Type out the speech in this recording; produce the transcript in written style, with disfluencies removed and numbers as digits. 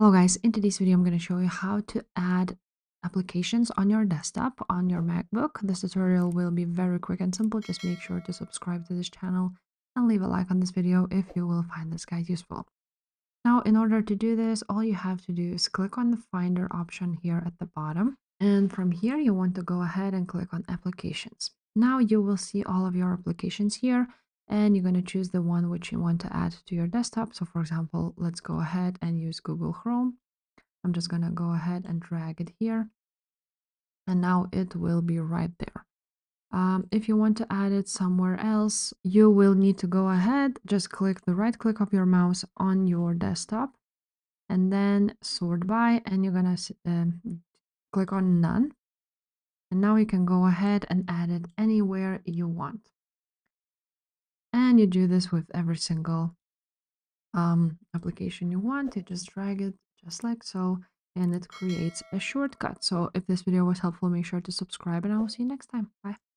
Hello guys, in today's video I'm going to show you how to add applications on your desktop on your MacBook. This tutorial will be very quick and simple. Just make sure to subscribe to this channel and leave a like on this video if you will find this guide useful. Now, in order to do this, all you have to do is click on the Finder option here at the bottom. And from here, you want to go ahead and click on Applications. Now you will see all of your applications here, and you're going to choose the one which you want to add to your desktop. So for example, let's go ahead and use Google Chrome. I'm just going to go ahead and drag it here, and now it will be right there. If you want to add it somewhere else, you will need to go ahead, just click the right click of your mouse on your desktop and then sort by, and you're gonna click on none. And now you can go ahead and add it anywhere you want. And you do this with every single application you want. You just drag it just like so, and it creates a shortcut. So if this video was helpful, make sure to subscribe, and I will see you next time. Bye.